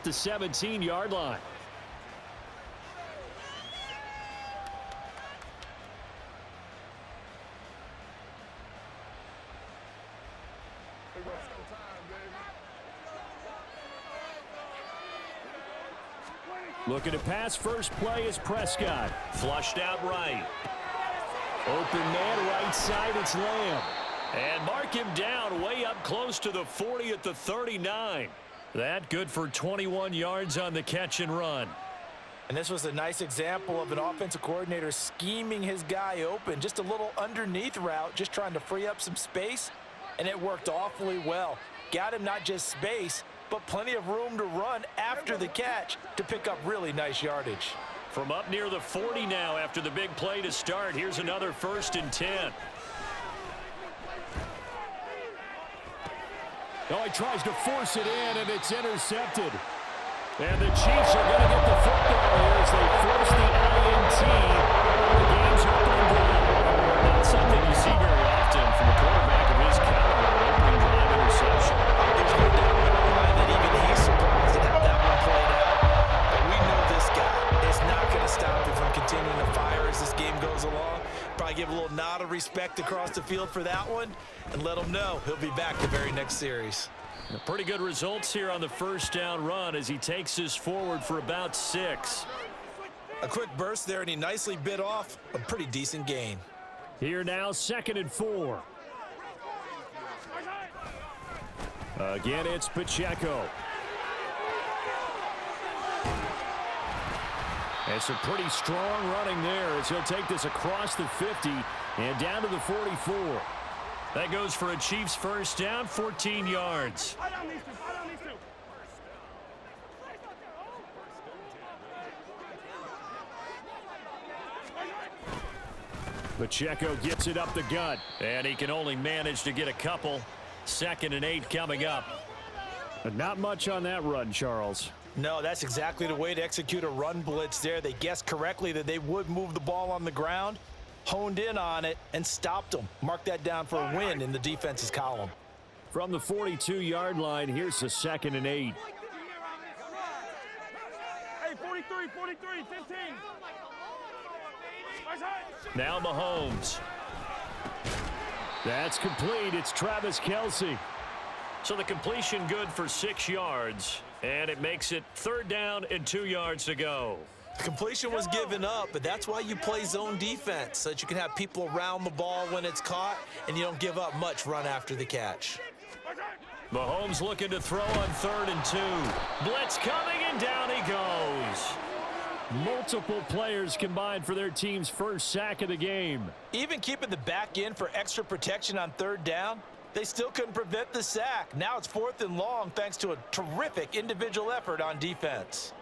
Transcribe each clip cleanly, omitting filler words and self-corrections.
the 17-yard line. Looking to pass. First play is Prescott. Flushed out right. Open man right side. It's Lamb. And mark him down way up close to the 40 at the 39. That good for 21 yards on the catch and run. And this was a nice example of an offensive coordinator scheming his guy open. Just a little underneath route, just trying to free up some space. And it worked awfully well. Got him not just space, but plenty of room to run after the catch to pick up really nice yardage. From up near the 40 now after the big play to start. Here's another 1st and 10. Oh, he tries to force it in, and it's intercepted. And the Chiefs are going to get the football here as they force the INT. The game's opening drive. Not something you see very often from a quarterback of his caliber. Opening drive interception. There's no doubt in my mind that even he's surprised at how that one played out. But we know this guy is not going to stop him from continuing to fire as this game goes along. Probably give a little nod of respect across the field for that one and let him know he'll be back the very next series. Pretty good results here on the first down run as he takes us forward for about 6. A quick burst there, and he nicely bit off a pretty decent gain. Here now, 2nd and 4. Again, it's Pacheco. It's a pretty strong running there as he'll take this across the 50 and down to the 44. That goes for a Chiefs first down, 14 yards. Pacheco gets it up the gut, and he can only manage to get a couple. 2nd and 8 coming up. But not much on that run, Charles. No, that's exactly the way to execute a run blitz there. They guessed correctly that they would move the ball on the ground, honed in on it, and stopped them. Mark that down for a win in the defense's column. From the 42-yard line, here's the 2nd and 8. Hey, 43, 15. Now Mahomes. That's complete. It's Travis Kelce. So the completion good for 6 yards, and it makes it 3rd down and 2 yards to go. The completion was given up, but that's why you play zone defense, so that you can have people around the ball when it's caught, and you don't give up much run after the catch. Mahomes looking to throw on 3rd and 2. Blitz coming, and down he goes. Multiple players combined for their team's first sack of the game. Even keeping the back in for extra protection on 3rd down, they still couldn't prevent the sack. Now it's 4th and long thanks to a terrific individual effort on defense.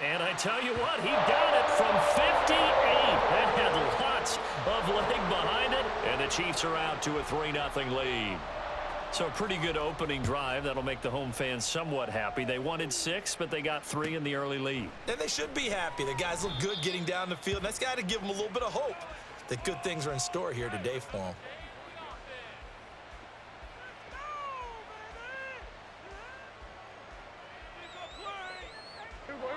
And I tell you what, he got it from 58. That had lots of leg behind it, and the Chiefs are out to a 3-0 lead. So a pretty good opening drive. That'll make the home fans somewhat happy. They wanted 6, but they got 3 in the early lead. And they should be happy. The guys look good getting down the field. And that's got to give them a little bit of hope that good things are in store here today for them.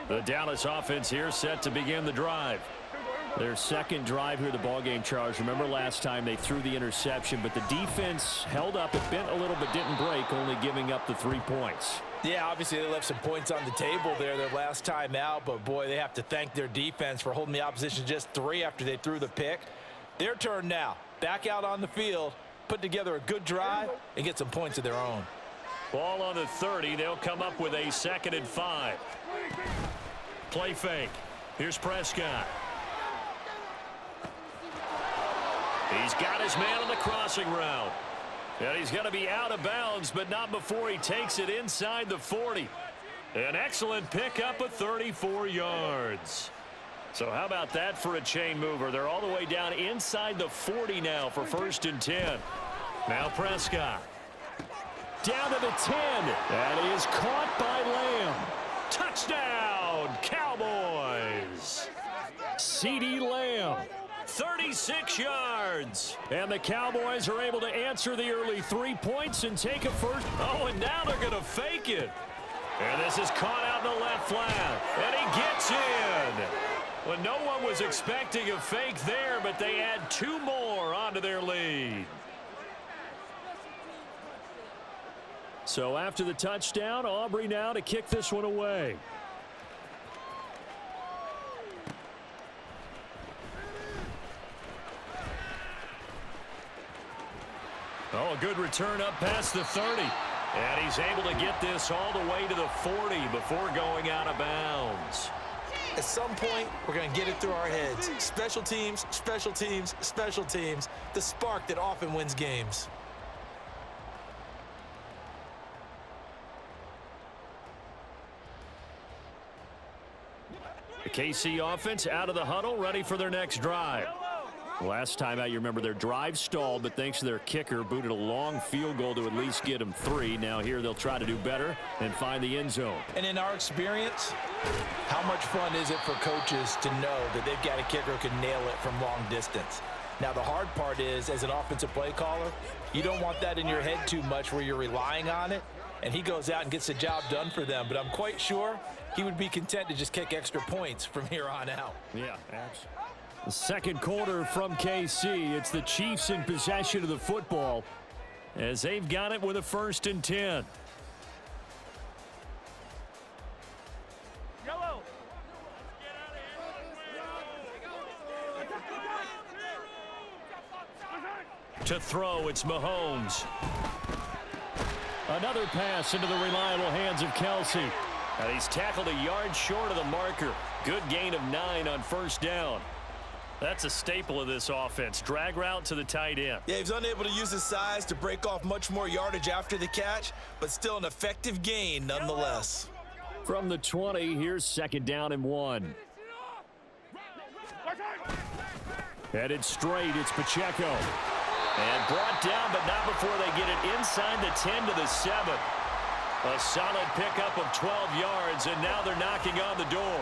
The Dallas offense here set to begin the drive. Their second drive here of the ballgame, Charles. Remember last time they threw the interception, but the defense held up. It bent a little but didn't break, only giving up the 3 points. Yeah, obviously they left some points on the table there their last time out, but boy, they have to thank their defense for holding the opposition just 3 after they threw the pick. Their turn now. Back out on the field, put together a good drive, and get some points of their own. Ball on the 30. They'll come up with a 2nd and 5. Play fake. Here's Prescott. He's got his man on the crossing route. And he's going to be out of bounds, but not before he takes it inside the 40. An excellent pickup of 34 yards. So how about that for a chain mover? They're all the way down inside the 40 now for 1st and 10. Now Prescott. Down to the 10. That is caught by Lamb. Touchdown, Cowboys. CeeDee Lamb. 36 yards. And the Cowboys are able to answer the early 3 points and take a first. Oh, and now they're going to fake it. And this is caught out in the left flat. And he gets in. Well, no one was expecting a fake there, but they add 2 more onto their lead. So after the touchdown, Aubrey now to kick this one away. Oh, a good return up past the 30. And he's able to get this all the way to the 40 before going out of bounds. At some point, we're going to get it through our heads. Special teams, special teams, special teams. The spark that often wins games. The KC offense out of the huddle, ready for their next drive. Last time out, you remember their drive stalled, but thanks to their kicker, booted a long field goal to at least get them 3. Now here they'll try to do better and find the end zone. And in our experience, how much fun is it for coaches to know that they've got a kicker who can nail it from long distance? Now, the hard part is, as an offensive play caller, you don't want that in your head too much where you're relying on it, and he goes out and gets the job done for them. But I'm quite sure he would be content to just kick extra points from here on out. Yeah, absolutely. The second quarter from KC. It's the Chiefs in possession of the football as they've got it with a 1st and 10. Yellow. To throw, it's Mahomes. Another pass into the reliable hands of Kelsey. And he's tackled a yard short of the marker. Good gain of 9 on 1st down. That's a staple of this offense. Drag route to the tight end. Yeah, he's unable to use his size to break off much more yardage after the catch, but still an effective gain nonetheless. From the 20, here's 2nd down and 1. Headed straight, it's Pacheco. And brought down, but not before they get it inside the 10 to the 7. A solid pickup of 12 yards, and now they're knocking on the door.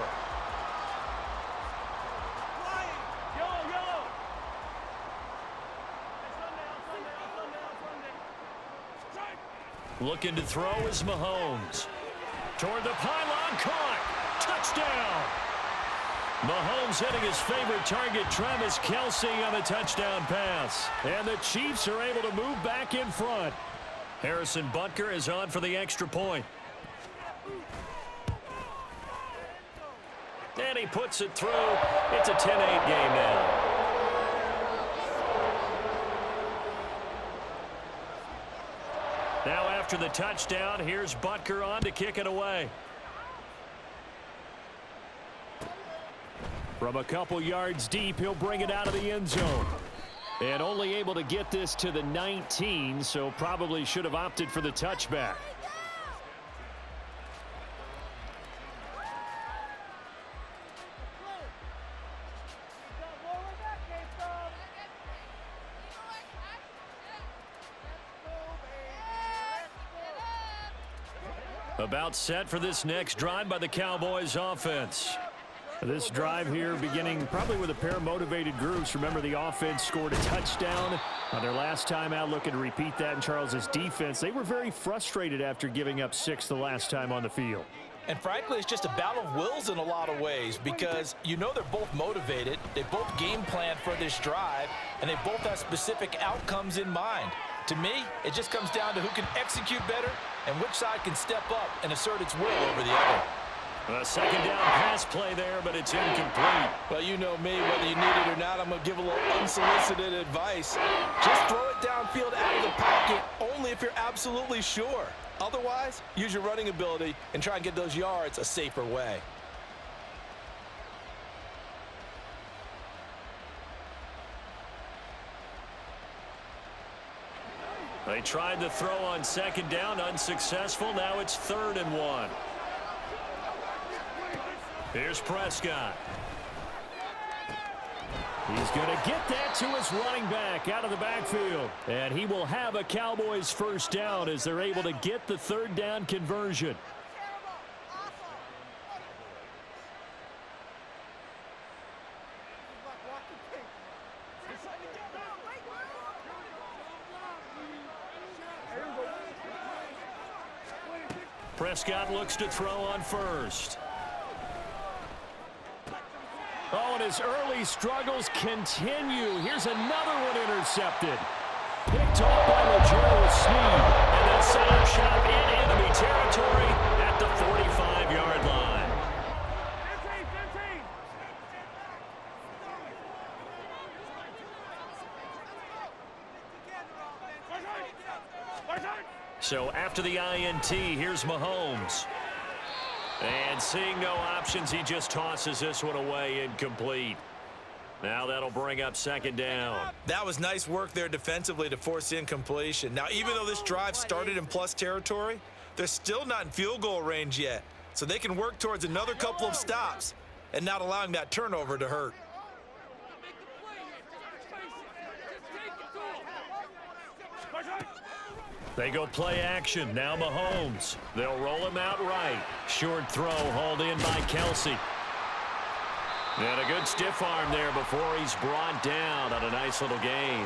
Looking to throw is Mahomes. Toward the pylon, caught. Touchdown. Mahomes hitting his favorite target, Travis Kelsey, on the touchdown pass. And the Chiefs are able to move back in front. Harrison Butker is on for the extra point. And he puts it through. It's a 10-8 game now. Now after the touchdown, here's Butker on to kick it away. From a couple yards deep, he'll bring it out of the end zone. And only able to get this to the 19, so probably should have opted for the touchback. About set for this next drive by the Cowboys offense. This drive here beginning probably with a pair of motivated groups. Remember, the offense scored a touchdown on their last time out, looking to repeat that in Charles's defense. They were very frustrated after giving up 6 the last time on the field. And frankly, it's just a battle of wills in a lot of ways because you know they're both motivated, they both game plan for this drive, and they both have specific outcomes in mind. To me, it just comes down to who can execute better and which side can step up and assert its will over the other. A 2nd down pass play there, but it's incomplete. Well, you know me, whether you need it or not, I'm going to give a little unsolicited advice. Just throw it downfield out of the pocket only if you're absolutely sure. Otherwise, use your running ability and try and get those yards a safer way. They tried to throw on 2nd down, unsuccessful. Now it's 3rd and 1. Here's Prescott. He's going to get that to his running back out of the backfield. And he will have a Cowboys 1st down as they're able to get the 3rd down conversion. Prescott looks to throw on first. Oh, and his early struggles continue. Here's another one intercepted. Picked off by Legere with speed. And they'll set up shop in enemy territory at the 45-yard line. 15. So after the INT, here's Mahomes. And seeing no options, he just tosses this one away incomplete. Now that'll bring up second down. That was nice work there defensively to force incompletion. Now, even though this drive started in plus territory, they're still not in field goal range yet. So they can work towards another couple of stops and not allowing that turnover to hurt. They go play action. Now Mahomes. They'll roll him out right. Short throw hauled in by Kelsey. And a good stiff arm there before he's brought down on a nice little gain.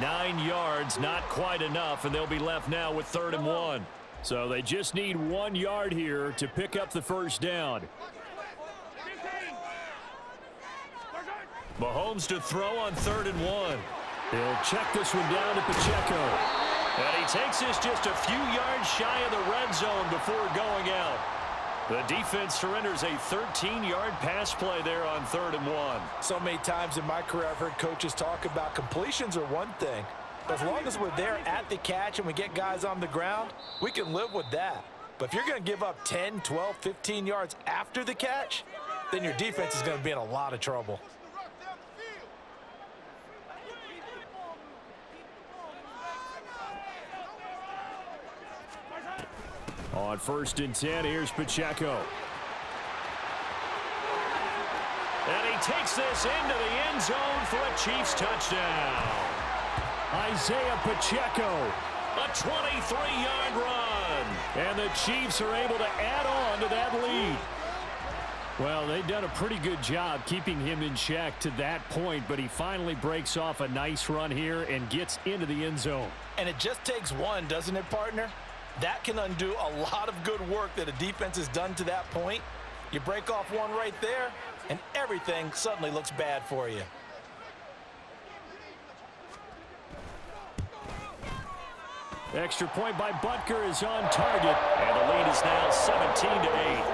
9 yards, not quite enough, and they'll be left now with 3rd and 1. So they just need 1 yard here to pick up the first down. Mahomes to throw on 3rd and 1. He'll check this one down to Pacheco. And he takes this just a few yards shy of the red zone before going out. The defense surrenders a 13-yard pass play there on 3rd and 1. So many times in my career I've heard coaches talk about completions are one thing. But as long as we're there at the catch and we get guys on the ground, we can live with that. But if you're going to give up 10, 12, 15 yards after the catch, then your defense is going to be in a lot of trouble. On 1st and 10, here's Pacheco. And he takes this into the end zone for a Chiefs touchdown. Isaiah Pacheco, a 23-yard run. And the Chiefs are able to add on to that lead. Well, they've done a pretty good job keeping him in check to that point, but he finally breaks off a nice run here and gets into the end zone. And it just takes one, doesn't it, partner? That can undo a lot of good work that a defense has done to that point. You break off one right there, and everything suddenly looks bad for you. Extra point by Butker is on target, and the lead is now 17-8.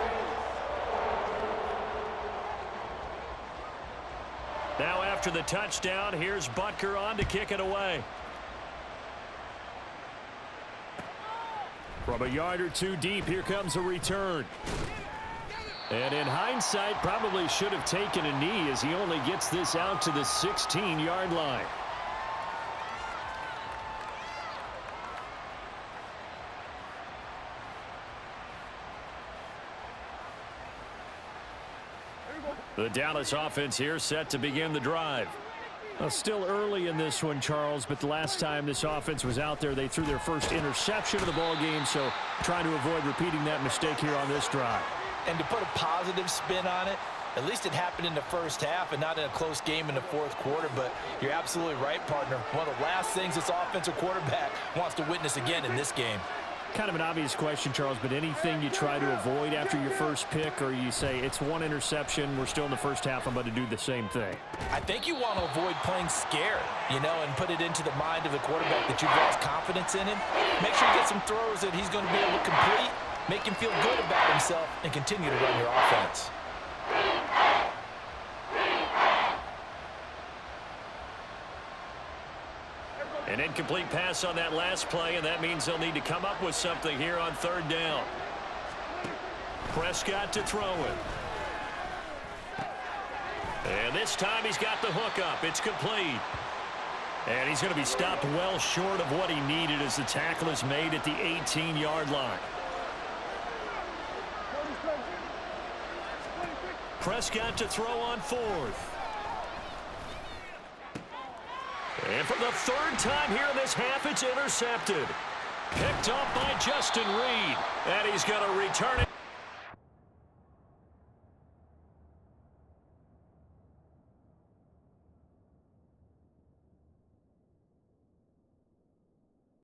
Now after the touchdown, here's Butker on to kick it away. From a yard or two deep, here comes a return. And in hindsight, probably should have taken a knee as he only gets this out to the 16-yard line. The Dallas offense here set to begin the drive. Well, still early in this one, Charles, but the last time this offense was out there, they threw their first interception of the ball game, so trying to avoid repeating that mistake here on this drive. And to put a positive spin on it, at least it happened in the first half and not in a close game in the fourth quarter, but you're absolutely right, partner. One of the last things this offensive quarterback wants to witness again in this game. Kind of an obvious question, Charles, but anything you try to avoid after your first pick, or you say it's one interception, we're still in the first half, I'm going to do the same thing? I think you want to avoid playing scared, and put it into the mind of the quarterback that you've lost confidence in him. Make sure you get some throws that he's going to be able to complete, make him feel good about himself, and continue to run your offense. An incomplete pass on that last play, and that means they'll need to come up with something here on 3rd down. Prescott to throw it. And this time he's got the hook up. It's complete. And he's going to be stopped well short of what he needed as the tackle is made at the 18-yard line. Prescott to throw on 4th. And for the 3rd time here in this half, it's intercepted. Picked up by Justin Reed. And he's going to return